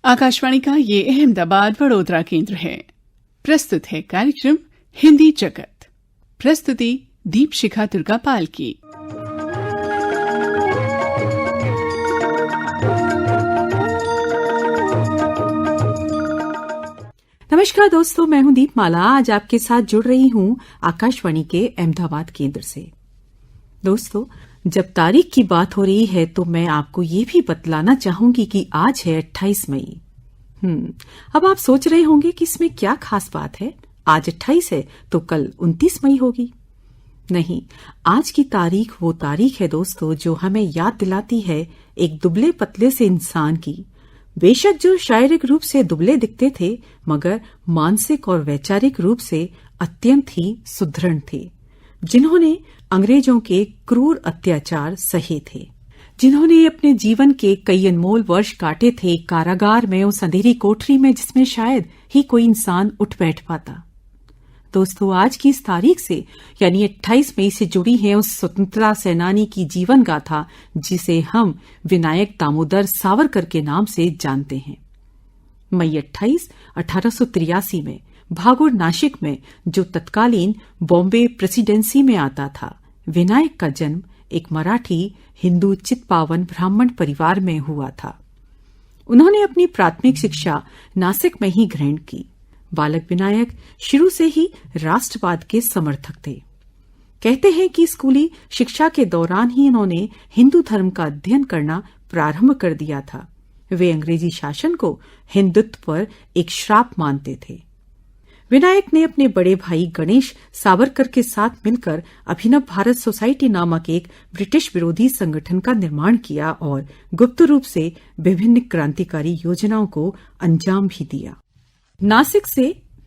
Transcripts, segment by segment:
आकाशवाणी का ये अहमदाबाद वडोदरा केंद्र है। प्रस्तुत है कार्यक्रम हिंदी जगत। प्रस्तुति दीपशिखा दुर्गापाल की। नमस्कार दोस्तों, मैं हूं दीपमाला। आज आपके साथ जुड़ रही हूं आकाशवाणी के अहमदाबाद केंद्र से। दोस्तों, जब तारीख की बात हो रही है तो मैं आपको ये भी बतलाना चाहूंगी कि आज है 28 मई। अब आप सोच रहे होंगे कि इसमें क्या खास बात है। आज 28 है तो कल 29 मई होगी। नहीं, आज की तारीख वो तारीख है दोस्तों जो हमें याद दिलाती है एक दुबले पतले से इंसान की। बेशक जो शारीरिक रूप से दुबले दिखते थे, मगर मानसिक और वैचारिक रूप से अत्यंत ही सुदृढ़ थे, जिन्होंने अंग्रेजों के क्रूर अत्याचार सहे थे, जिन्होंने अपने जीवन के कई अनमोल वर्ष काटे थे कारागार में, उस अंधेरी कोठरी में जिसमें शायद ही कोई इंसान उठ बैठ पाता। दोस्तों, आज की इस तारीख से यानी 28 मई से जुड़ी है उस स्वतंत्रता सेनानी की जीवन गाथा जिसे हम विनायक दामोदर सावरकर के नाम से जानते हैं। मई 28, 1883 में भागुर नासिक में, जो तत्कालीन बॉम्बे प्रेसिडेंसी में आता था, विनायक का जन्म एक मराठी हिंदू चित्पावन ब्राह्मण परिवार में हुआ था। उन्होंने अपनी प्राथमिक शिक्षा नासिक में ही ग्रहण की। बालक विनायक शुरू से ही राष्ट्रवाद के समर्थक थे। कहते हैं कि स्कूली शिक्षा के दौरान ही इन्होंने हिंदू धर्म का अध्ययन करना प्रारंभ कर दिया था। वे अंग्रेजी शासन को हिंदुत्व पर एक श्राप मानते थे। विनायक ने अपने बड़े भाई गणेश सावरकर के साथ मिलकर अभिनव भारत सोसाइटी नामक एक ब्रिटिश विरोधी संगठन का निर्माण किया और गुप्त रूप से विभिन्न क्रांतिकारी योजनाओं को अंजाम भी दिया। नासिक से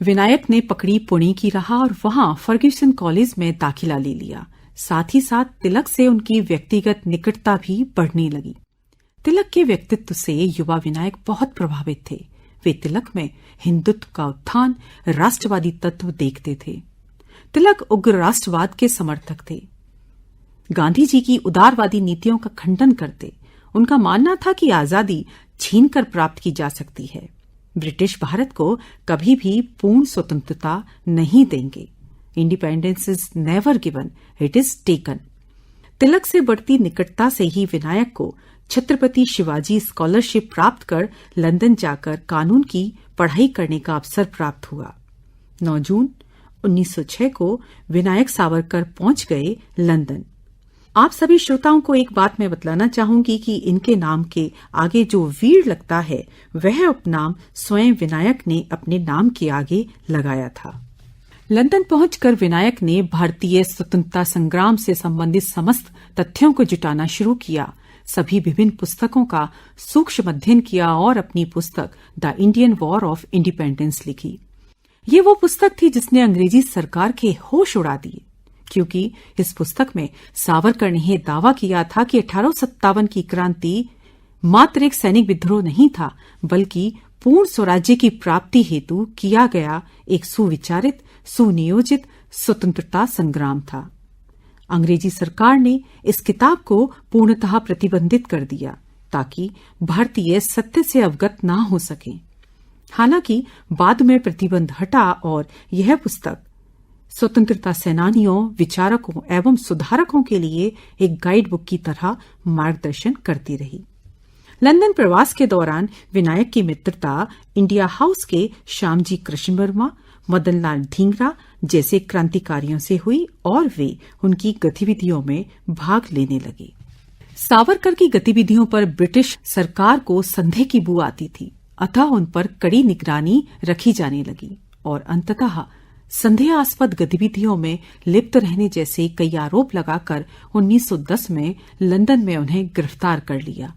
विनायक ने पकड़ी पुणे की राह और वहां फर्ग्यूसन कॉलेज में दाखिला ले लिया। साथ ही साथ तिलक से उनकी व्यक्तिगत निकटता भी बढ़ने लगी। तिलक के व्यक्तित्व से युवा विनायक बहुत प्रभावित थे। वे तिलक में हिंदुत्व का उत्थान, राष्ट्रवादी तत्व देखते थे। तिलक उग्र राष्ट्रवाद के समर्थक थे। गांधी जी की उदारवादी नीतियों का खंडन करते। उनका मानना था कि आजादी छीनकर प्राप्त की जा सकती है। ब्रिटिश भारत को कभी भी पूर्ण स्वतंत्रता नहीं देंगे। Independence is never given, it is taken. Tilak से बढ़ती निकटता से ही विनायक को छत्रपति शिवाजी स्कॉलरशिप प्राप्त कर लंदन जाकर कानून की पढ़ाई करने का अवसर प्राप्त हुआ। 9 जून 1906 को विनायक सावरकर पहुंच गए लंदन। आप सभी श्रोताओं को एक बात मैं बतलाना चाहूंगी कि इनके नाम के आगे जो वीर लगता है, वह उपनाम स्वयं विनायक ने अपने नाम के आगे लगाया था। लंदन पहुंचकर विनायक ने भारतीय स्वतंत्रता संग्राम से संबंधित समस्त तथ्यों को जुटाना शुरू किया। सभी विभिन्न पुस्तकों का सूक्ष्म अध्ययन किया और अपनी पुस्तक the Indian war of independence लिखी। ये वो पुस्तक थी जिसने अंग्रेजी सरकार के होश उड़ा दिए, क्योंकि इस पुस्तक में सावरकर ने दावा किया था कि 1857 की क्रांति मात्र एक सैनिक विद्रोह नहीं था, बल्कि पूर्ण स्वराज्य की प्राप्ति हेतु किया गया एक सुविचारित, सुनियोजित स्वतंत्रता संग्राम था। अंग्रेजी सरकार ने इस किताब को पूर्णतः प्रतिबंधित कर दिया ताकि भारतीय सत्य से अवगत न हो सके। हालांकि बाद में प्रतिबंध हटा और यह पुस्तक स्वतंत्रता सेनानियों, विचारकों एवं सुधारकों के लिए एक गाइड बुक की तरह मार्गदर्शन करती रही। लंदन प्रवास के दौरान विनायक की मित्रता इंडिया हाउस के श्यामजी कृष्ण वर्मा, मदनलाल ढींगरा जैसे क्रांतिकारियों से हुई और वे उनकी गतिविधियों में भाग लेने लगे। सावरकर की गतिविधियों पर ब्रिटिश सरकार को संदेह की बू आती थी, अतः उन पर कड़ी निगरानी रखी जाने लगी और अंततः संदेहास्पद गतिविधियों में लिप्त रहने जैसे कई आरोप लगाकर 1910 में लंदन में उन्हें गिरफ्तार कर लिया।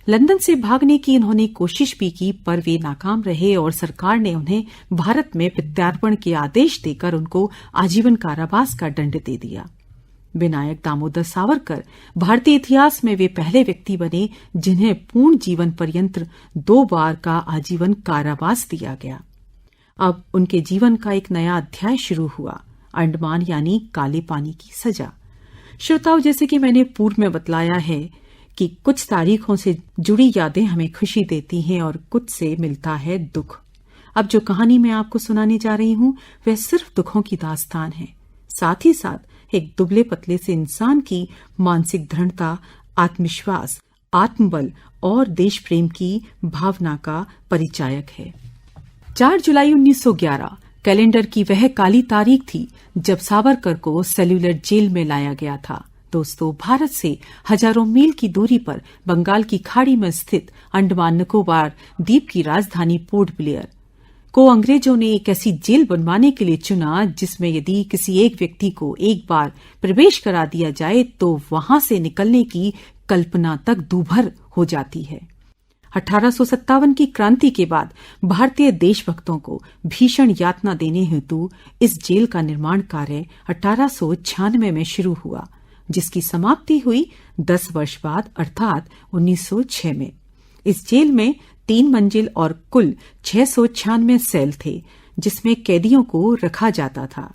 लंदन से भागने की इन्होंने कोशिश भी की, पर वे नाकाम रहे और सरकार ने उन्हें भारत में प्रत्यार्पण के आदेश देकर उनको आजीवन कारावास का दंड दे दिया। विनायक दामोदर सावरकर भारतीय इतिहास में वे पहले व्यक्ति बने जिन्हें पूर्ण जीवन पर्यंत 2 बार का आजीवन कारावास दिया गया। अब उनके जीवन का एक नया अध्याय शुरू हुआ, अंडमान यानी काले पानी की सजा। श्रोताओं, जैसे कि मैंने पूर्व में बतलाया है कि कुछ तारीखों से जुड़ी यादें हमें खुशी देती हैं और कुछ से मिलता है दुख। अब जो कहानी मैं आपको सुनाने जा रही हूं वह सिर्फ दुखों की दास्तान है, साथ ही साथ एक दुबले पतले से इंसान की मानसिक दृढ़ता, आत्मविश्वास, आत्मबल और देश प्रेम की भावना का परिचायक है। 4 जुलाई 1911 कैलेंडर की वह काली तारीख थी जब सावरकर को सेल्यूलर जेल में लाया गया था। दोस्तों, भारत से हजारों मील की दूरी पर बंगाल की खाड़ी में स्थित अंडमान निकोबार द्वीप की राजधानी पोर्ट ब्लेयर को अंग्रेजों ने एक ऐसी जेल बनवाने के लिए चुना जिसमें यदि किसी एक व्यक्ति को एक बार प्रवेश करा दिया जाए तो वहां से निकलने की कल्पना तक दूभर हो जाती है। 1857 की क्रांति के बाद भारतीय देशभक्तों को भीषण यातना देने हेतु इस जेल का निर्माण कार्य 1896 में शुरू हुआ, जिसकी समाप्ति हुई 10 वर्ष बाद अर्थात 1906 में। इस जेल में 3 मंजिल और कुल 696 सेल थे जिसमें कैदियों को रखा जाता था।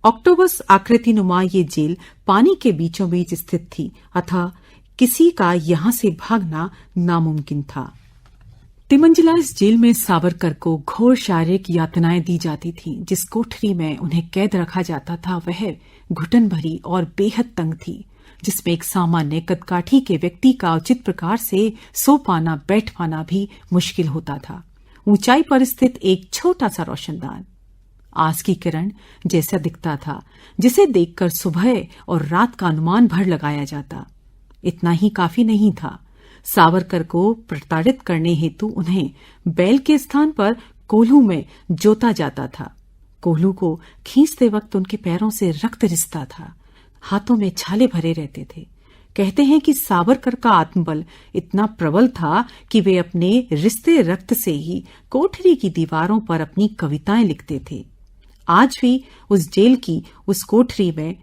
ऑक्टोपस आकृति नुमा ये जेल पानी के बीचों बीच स्थित थी, अतः किसी का यहां से भागना नामुमकिन था। तिमंजिला इस जेल में सावरकर को घोर शारीरिक यातनाएं दी जाती थीं। जिस कोठरी में उन्हें कैद रखा जाता था वह घुटन भरी और बेहद तंग थी, जिसमें एक सामान्य कदकाठी के व्यक्ति का उचित प्रकार से सो पाना, बैठ पाना भी मुश्किल होता था। ऊंचाई पर स्थित एक छोटा सा रोशनदान आज की किरण जैसा दिखता था, जिसे देखकर सुबह और रात का अनुमान भर लगाया जाता। इतना ही काफी नहीं था, सावरकर को प्रताड़ित करने हेतु उन्हें बैल के स्थान पर कोल्हू में जोता जाता था। कोल्हू को खींचते वक्त उनके पैरों से रक्त रिसता था, हाथों में छाले भरे रहते थे। कहते हैं कि सावरकर का आत्मबल इतना प्रबल था कि वे अपने रिश्ते रक्त से ही कोठरी की दीवारों पर अपनी कविताएं लिखते थे। आज भी उस जेल की उस कोठरी में,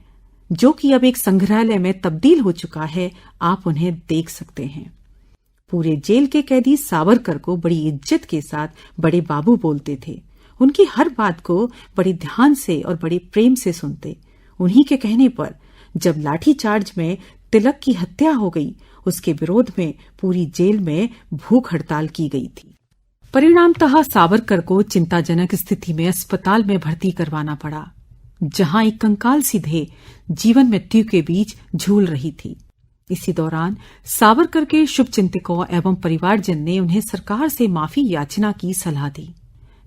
जो कि अब एक संग्रहालय में तब्दील हो चुका है, आप उन्हें देख सकते हैं। पूरे जेल के कैदी सावरकर को बड़ी इज्जत के साथ बड़े बाबू बोलते थे। उनकी हर बात को बड़े ध्यान से और बड़े प्रेम से सुनते। उन्हीं के कहने पर जब लाठीचार्ज में तिलक की हत्या हो गई, उसके विरोध में पूरी जेल में भूख हड़ताल की गई थी। परिणामतः सावरकर को चिंताजनक स्थिति में अस्पताल में भर्ती करवाना पड़ा, जहां एक कंकाल सीधे जीवन मृत्यु के बीच झूल रही थी। इसी दौरान सावरकर के शुभचिंतकों एवं परिवारजन ने उन्हें सरकार से माफी याचना की सलाह दी।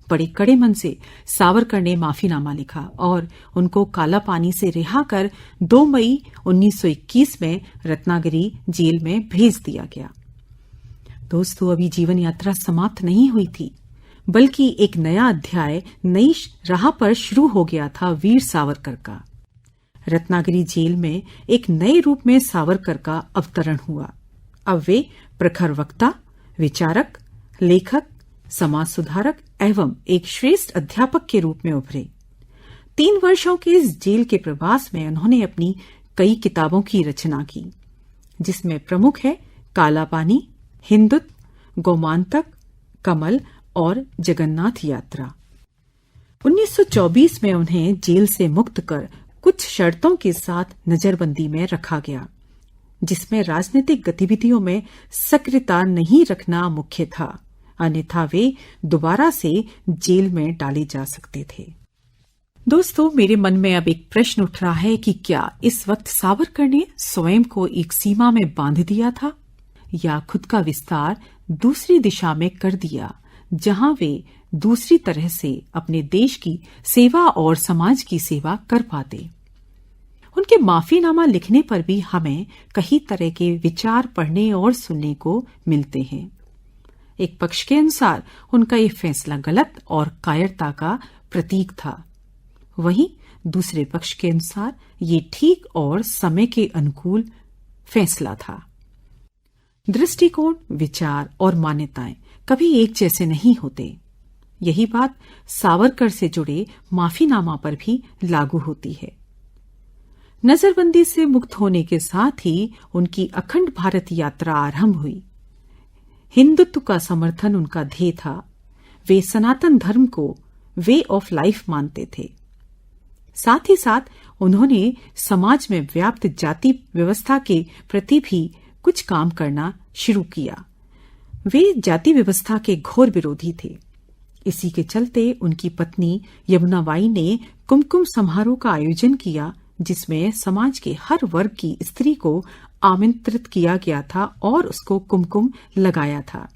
बड़े कड़े मन से सावरकर ने माफीनामा लिखा और उनको काला पानी से रिहा कर 2 मई 1921 में रत्नागिरी जेल में भेज दिया गया। दोस्तों, अभी जीवन यात्रा समाप्त नहीं हुई थी, बल्कि एक नया अध्याय नई राह पर शुरू हो गया था वीर सावरकर का। रत्नागिरी जेल में एक नए रूप में सावरकर का अवतरण हुआ। अब वे प्रखर वक्ता, विचारक, लेखक, समाज सुधारक एवं एक श्रेष्ठ अध्यापक के रूप में उभरे। 3 वर्षों के इस जेल के प्रवास में उन्होंने अपनी कई किताबों की रचना की, जिसमें प्रमुख है काला पानी, हिंदुत्व, गोमांतक, कमल और जगन्नाथ यात्रा। 1924 में उन्हें जेल से मुक्त कर कुछ शर्तों के साथ नजरबंदी में रखा गया, जिसमें राजनीतिक गतिविधियों में सक्रियता नहीं रखना मुख्य था, अन्यथा वे दोबारा से जेल में डाले जा सकते थे। दोस्तों, मेरे मन में अब एक प्रश्न उठ रहा है कि क्या इस वक्त सावरकर ने स्वयं को एक सीमा में बांध दिया था या खुद का विस्तार दूसरी दिशा में कर दिया, जहां वे दूसरी तरह से अपने देश की सेवा और समाज की सेवा कर पाते। उनके माफीनामा लिखने पर भी हमें कई तरह के विचार पढ़ने और सुनने को मिलते हैं। एक पक्ष के अनुसार उनका ये फैसला गलत और कायरता का प्रतीक था, वहीं दूसरे पक्ष के अनुसार ये ठीक और समय के अनुकूल फैसला था। दृष्टिकोण, विचार और मान्यताएं कभी एक जैसे नहीं होते। यही बात सावरकर से जुड़े माफीनामा पर भी लागू होती है। नजरबंदी से मुक्त होने के साथ ही उनकी अखंड भारत यात्रा आरंभ हुई। हिंदुत्व का समर्थन उनका ध्येय था। वे सनातन धर्म को वे ऑफ लाइफ मानते थे। साथ ही साथ उन्होंने समाज में व्याप्त जाति व्यवस्था के प्रति भी कुछ काम करना शुरू किया। वे जाति व्यवस्था के घोर विरोधी थे। इसी के चलते उनकी पत्नी यमुनाबाई ने कुमकुम समारोह का आयोजन किया, जिसमें समाज के हर वर्ग की स्त्री को आमंत्रित किया गया था और उसको कुमकुम लगाया था।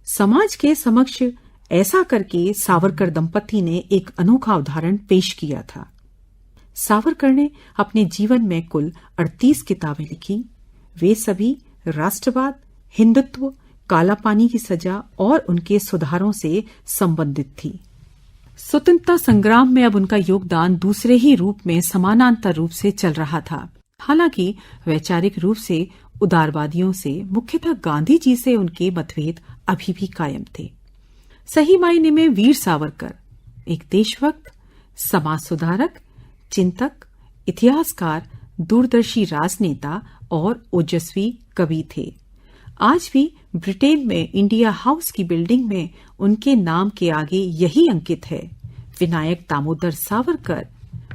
समाज के समक्ष ऐसा करके सावरकर दंपति ने एक अनोखा उदाहरण पेश किया था। सावरकर ने अपने जीवन में कुल 38 किताबें लिखी। वे सभी राष्ट्रवाद, हिंदुत्व, काला पानी की सजा और उनके सुधारों से संबंधित थी। स्वतंत्रता संग्राम में अब उनका योगदान दूसरे ही रूप में समानांतर रूप से चल रहा था। हालांकि वैचारिक रूप से उदारवादियों से, मुख्यतः गांधी जी से उनके मतभेद अभी भी कायम थे। सही मायने में वीर सावरकर एक देशभक्त, समाज सुधारक, चिंतक, इतिहासकार, दूरदर्शी राजनेता और ओजस्वी कवि थे। आज भी ब्रिटेन में इंडिया हाउस की बिल्डिंग में उनके नाम के आगे यही अंकित है, विनायक दामोदर सावरकर,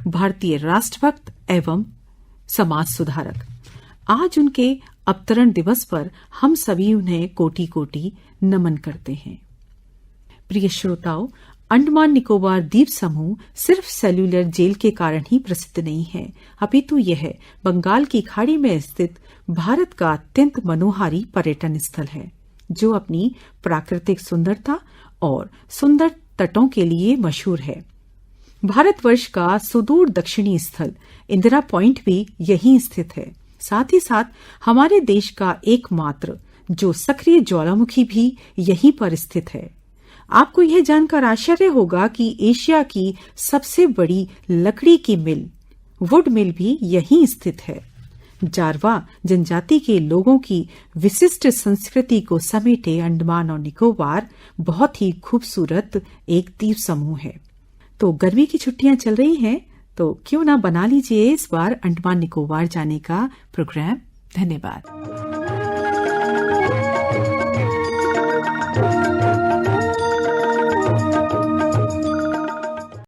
भारतीय राष्ट्रभक्त एवं समाज सुधारक। आज उनके अवतरण दिवस पर हम सभी उन्हें कोटि कोटि नमन करते हैं। प्रिय श्रोताओ, अंडमान निकोबार द्वीप समूह सिर्फ सेल्यूलर जेल के कारण ही प्रसिद्ध नहीं है, अपितु यह बंगाल की खाड़ी में स्थित भारत का अत्यंत मनोहारी पर्यटन स्थल है, जो अपनी प्राकृतिक सुंदरता और सुंदर तटों के लिए मशहूर है। भारतवर्ष का सुदूर दक्षिणी स्थल इंदिरा पॉइंट भी यहीं स्थित है। साथ ही साथ हमारे देश का एकमात्र जो सक्रिय ज्वालामुखी भी यहीं पर स्थित है। आपको यह जानकर आश्चर्य होगा कि एशिया की सबसे बड़ी लकड़ी की मिल, वुड मिल भी यहीं स्थित है। जारवा जनजाति के लोगों की विशिष्ट संस्कृति को समेटे अंडमान और निकोबार बहुत ही खूबसूरत एक द्वीप समूह है। तो गर्मी की छुट्टियां चल रही हैं, तो क्यों ना बना लीजिए इस बार अंडमान निकोबार जाने का प्रोग्राम। धन्यवाद।